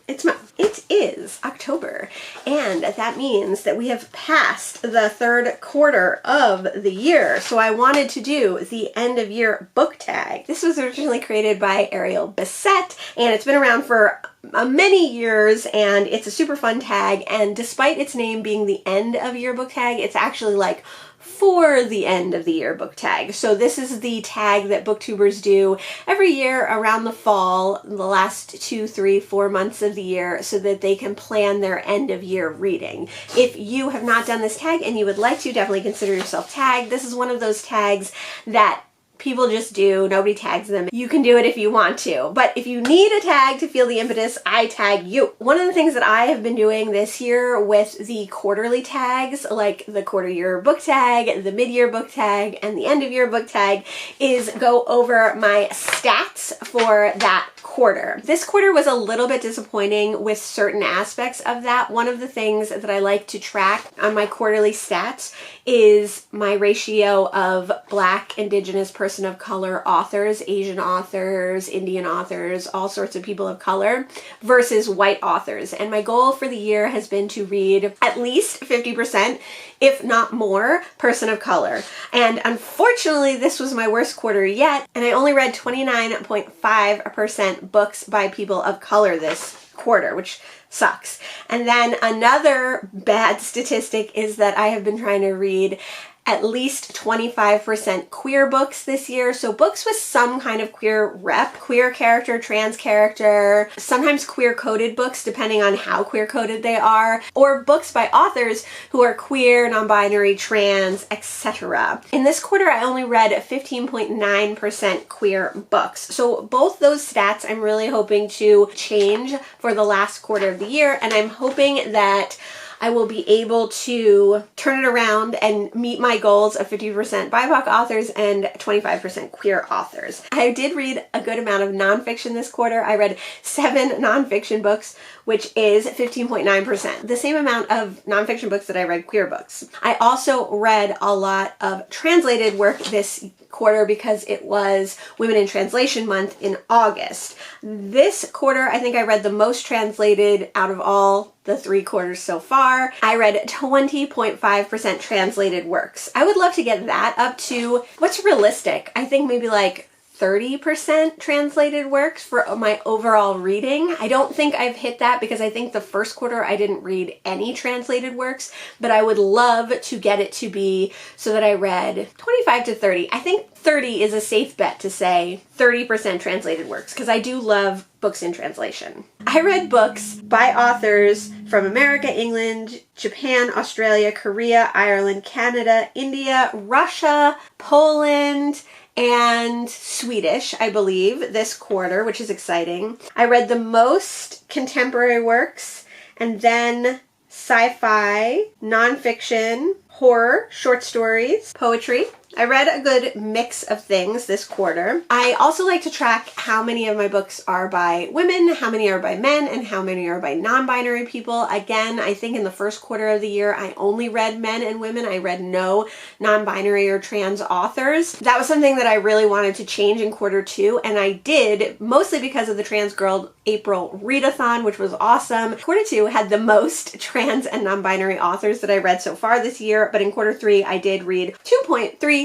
It is October, and that means that we have passed the third quarter of the year. So I wanted to do the end of year book tag. This was originally created by Ariel Bissett, and it's been around for many years, and it's a super fun tag. And despite its name being the end of year book tag, it's actually like for the end of the year book tag. So this is the tag that booktubers do every year around the fall, the last 2, 3, 4 months of the year, so that they can plan their end of year reading. If you have not done this tag and you would like to, definitely consider yourself tagged. This is one of those tags that people just do. Nobody tags them. You can do it if you want to. But if you need a tag to feel the impetus, I tag you. One of the things that I have been doing this year with the quarterly tags, like the quarter year book tag, the mid-year book tag, and the end of year book tag, is go over my stats for that quarter. This quarter was a little bit disappointing with certain aspects of that. One of the things that I like to track on my quarterly stats is my ratio of Black, Indigenous, person of color authors, Asian authors, Indian authors, all sorts of people of color versus white authors. And my goal for the year has been to read at least 50%, if not more, person of color. And unfortunately, this was my worst quarter yet, and I only read 29.5% books by people of color this quarter, which sucks. And then another bad statistic is that I have been trying to read at least 25% queer books this year. So books with some kind of queer rep, queer character, trans character, sometimes queer coded books depending on how queer coded they are, or books by authors who are queer, non-binary, trans, etc. In this quarter, I only read 15.9% queer books. So both those stats I'm really hoping to change for the last quarter of the year, and I'm hoping that I will be able to turn it around and meet my goals of 50% BIPOC authors and 25% queer authors. I did read a good amount of nonfiction this quarter. I read 7 nonfiction books, which is 15.9%, the same amount of nonfiction books that I read queer books. I also read a lot of translated work this quarter because it was Women in Translation Month in August. This quarter, I think I read the most translated out of all the 3 quarters so far. I read 20.5% translated works. I would love to get that up to what's realistic. I think maybe like 30% translated works for my overall reading. I don't think I've hit that because I think the first quarter I didn't read any translated works, but I would love to get it to be so that I read 25 to 30. I think 30 is a safe bet to say 30% translated works because I do love books in translation. I read books by authors from America, England, Japan, Australia, Korea, Ireland, Canada, India, Russia, Poland, and Swedish, I believe, this quarter, which is exciting. I read the most contemporary works, and then sci-fi, nonfiction, horror, short stories, poetry. I read a good mix of things this quarter. I also like to track how many of my books are by women, how many are by men, and how many are by non-binary people. Again, I think in the first quarter of the year, I only read men and women. I read no non-binary or trans authors. That was something that I really wanted to change in quarter 2, and I did, mostly because of the Trans Girl April readathon, which was awesome. Quarter 2 had the most trans and non-binary authors that I read so far this year, but in quarter 3, I did read 2.3%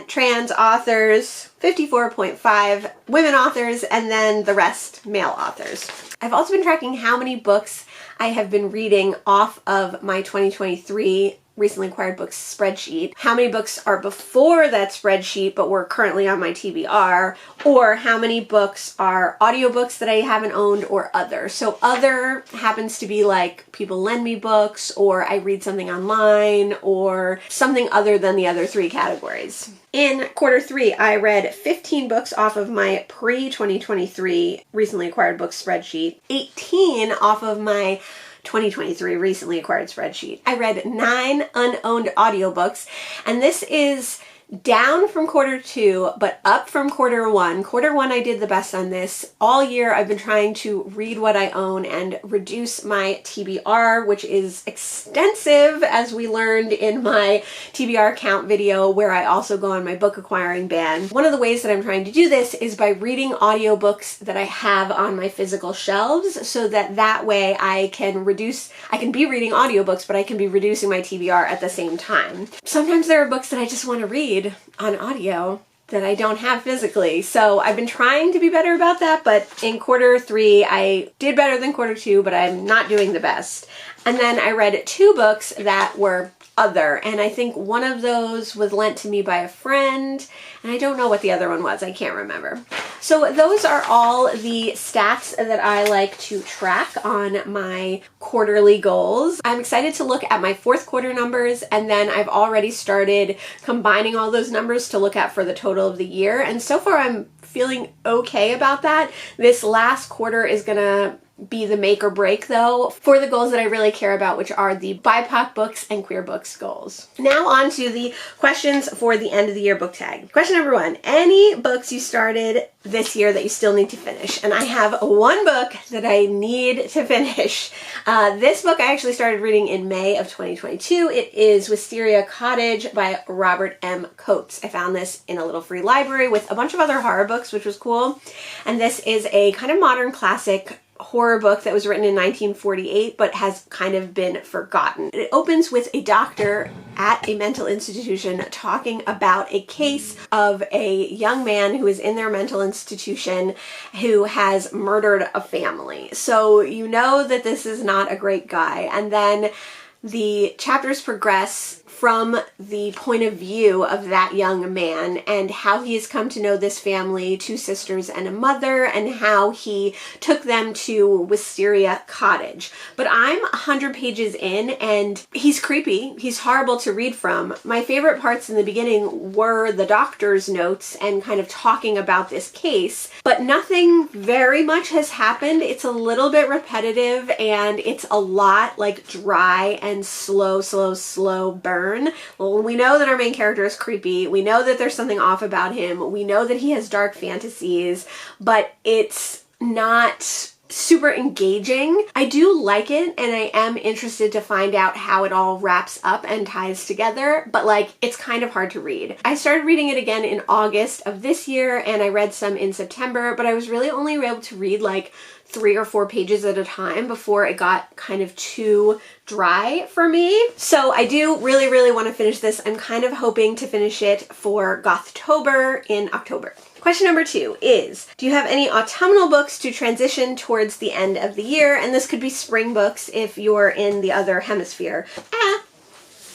trans authors, 54.5 women authors, and then the rest male authors. I've also been tracking how many books I have been reading off of my 2023 recently acquired books spreadsheet, how many books are before that spreadsheet but were currently on my TBR, or how many books are audiobooks that I haven't owned or other. So other happens to be like people lend me books, or I read something online, or something other than the other 3 categories. In quarter 3, I read 15 books off of my pre-2023 recently acquired books spreadsheet, 18 off of my 2023 recently acquired spreadsheet. I read 9 unowned audiobooks, and this is down from quarter 2, but up from quarter 1. Quarter 1 I did the best on this. All year I've been trying to read what I own and reduce my TBR, which is extensive, as we learned in my TBR count video, where I also go on my book acquiring ban. One of the ways that I'm trying to do this is by reading audiobooks that I have on my physical shelves, so that way I can be reading audiobooks, but I can be reducing my TBR at the same time. Sometimes there are books that I just want to read on audio that I don't have physically. So I've been trying to be better about that, but in quarter 3, I did better than quarter 2, but I'm not doing the best. And then I read 2 books that were other, and I think one of those was lent to me by a friend, and I don't know what the other one was. I can't remember. So those are all the stats that I like to track on my quarterly goals. I'm excited to look at my 4th quarter numbers, and then I've already started combining all those numbers to look at for the total of the year, and so far I'm feeling okay about that. This last quarter is gonna be the make or break, though, for the goals that I really care about, which are the BIPOC books and queer books goals. Now on to the questions for the end of the year book tag. Question number 1, any books you started this year that you still need to finish? And I have one book that I need to finish. This book I actually started reading in May of 2022. It is Wisteria Cottage by Robert M. Coates. I found this in a little free library with a bunch of other horror books, which was cool. And this is a kind of modern classic horror book that was written in 1948 but has kind of been forgotten. It opens with a doctor at a mental institution talking about a case of a young man who is in their mental institution who has murdered a family. So you know that this is not a great guy. And then the chapters progress from the point of view of that young man and how he has come to know this family, 2 sisters and a mother, and how he took them to Wisteria Cottage. But I'm 100 pages in and he's creepy. He's horrible to read from. My favorite parts in the beginning were the doctor's notes and kind of talking about this case, but nothing very much has happened. It's a little bit repetitive and it's a lot like dry and slow burn. Well, we know that our main character is creepy. We know that there's something off about him. We know that he has dark fantasies, but it's not super engaging. I do like it and I am interested to find out how it all wraps up and ties together, but like it's kind of hard to read. I started reading it again in August of this year and I read some in September, but I was really only able to read like 3 or 4 pages at a time before it got kind of too dry for me. So I do really want to finish this. I'm kind of hoping to finish it for Gothtober in October. Question number 2 is, do you have any autumnal books to transition towards the end of the year? And this could be spring books if you're in the other hemisphere.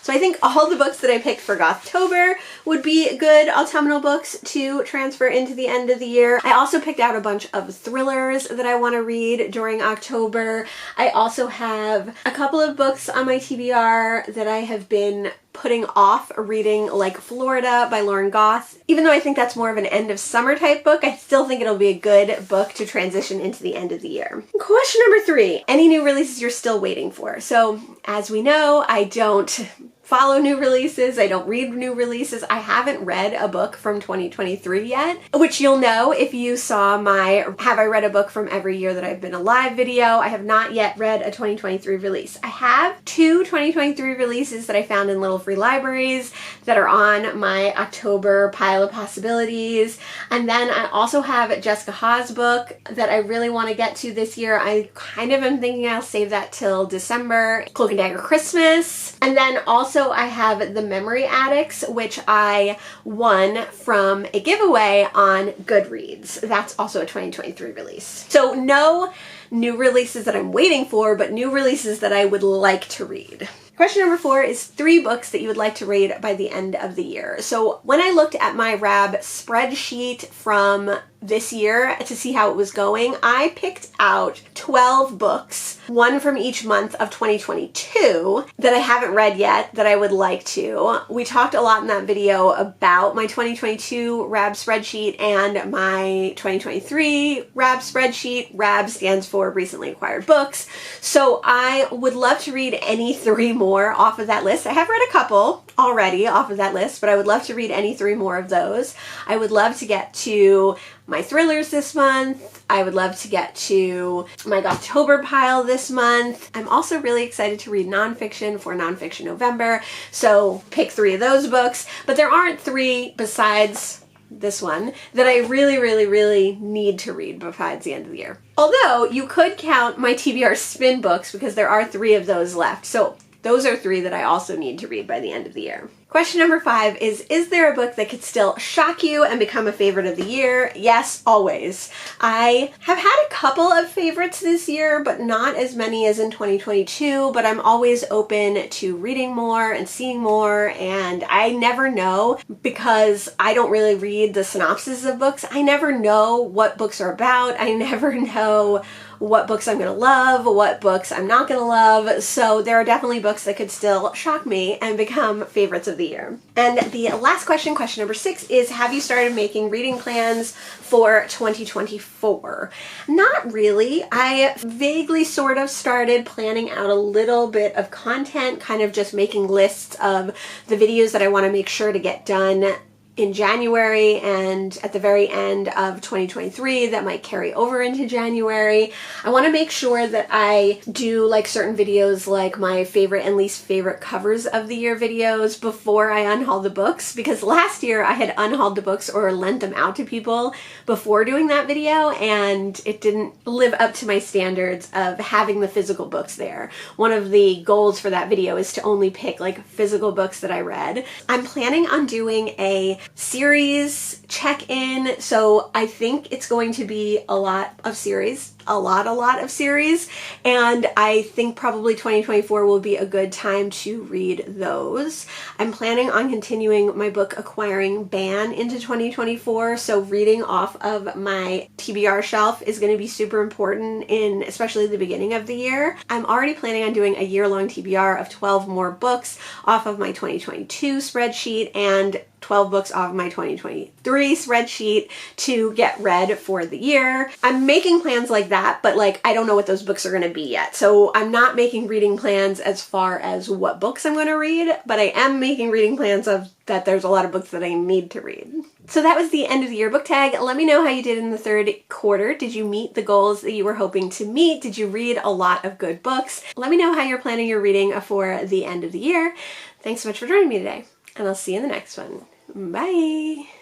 So I think all the books that I picked for Gothtober would be good autumnal books to transfer into the end of the year. I also picked out a bunch of thrillers that I want to read during October. I also have a couple of books on my TBR that I have been putting off reading, like Florida by Lauren Goss. Even though I think that's more of an end of summer type book, I still think it'll be a good book to transition into the end of the year. Question number 3, any new releases you're still waiting for? So as we know, I don't follow new releases. I don't read new releases. I haven't read a book from 2023 yet, which you'll know if you saw my Have I Read a Book from Every Year That I've Been Alive video. I have not yet read a 2023 release. I have 2 2023 releases that I found in little free libraries that are on my October pile of possibilities. And then I also have Jessica Ha's book that I really want to get to this year. I kind of am thinking I'll save that till December. Cloak and Dagger Christmas. And then also I have The Memory Addicts, which I won from a giveaway on Goodreads. That's also a 2023 release. So no new releases that I'm waiting for, but new releases that I would like to read. Question number 4 is 3 books that you would like to read by the end of the year. So when I looked at my RAB spreadsheet from this year to see how it was going, I picked out 12 books, 1 from each month of 2022 that I haven't read yet that I would like to. We talked a lot in that video about my 2022 RAB spreadsheet and my 2023 RAB spreadsheet. RAB stands for Recently Acquired Books. So I would love to read any 3 more more off of that list. I have read a couple already off of that list, but I would love to read any 3 more of those. I would love to get to my thrillers this month. I would love to get to my October pile this month. I'm also really excited to read nonfiction for Nonfiction November, so pick 3 of those books. But there aren't 3 besides this one that I really need to read besides the end of the year. Although you could count my TBR spin books because there are 3 of those left. So those are 3 that I also need to read by the end of the year. Question number 5 is there a book that could still shock you and become a favorite of the year? Yes, always. I have had a couple of favorites this year, but not as many as in 2022, but I'm always open to reading more and seeing more, and I never know because I don't really read the synopses of books. I never know what books are about. I never know what books I'm going to love, what books I'm not going to love. So there are definitely books that could still shock me and become favorites of the year. And the last question, question number 6, is have you started making reading plans for 2024? Not really. I vaguely sort of started planning out a little bit of content, kind of just making lists of the videos that I want to make sure to get done in January and at the very end of 2023 that might carry over into January. I want to make sure that I do like certain videos, like my favorite and least favorite covers of the year videos before I unhaul the books, because last year I had unhauled the books or lent them out to people before doing that video and it didn't live up to my standards of having the physical books there. One of the goals for that video is to only pick like physical books that I read. I'm planning on doing a series check-in, so I think it's going to be a lot of series, a lot of series, and I think probably 2024 will be a good time to read those. I'm planning on continuing my book acquiring ban into 2024, so reading off of my TBR shelf is going to be super important in especially the beginning of the year. I'm already planning on doing a year-long TBR of 12 more books off of my 2022 spreadsheet and 12 books off my 2023 spreadsheet to get read for the year. I'm making plans like that, but like I don't know what those books are going to be yet. So I'm not making reading plans as far as what books I'm going to read, but I am making reading plans of that there's a lot of books that I need to read. So that was the end of the year book tag. Let me know how you did in the 3rd quarter. Did you meet the goals that you were hoping to meet? Did you read a lot of good books? Let me know how you're planning your reading for the end of the year. Thanks so much for joining me today, and I'll see you in the next one. Bye!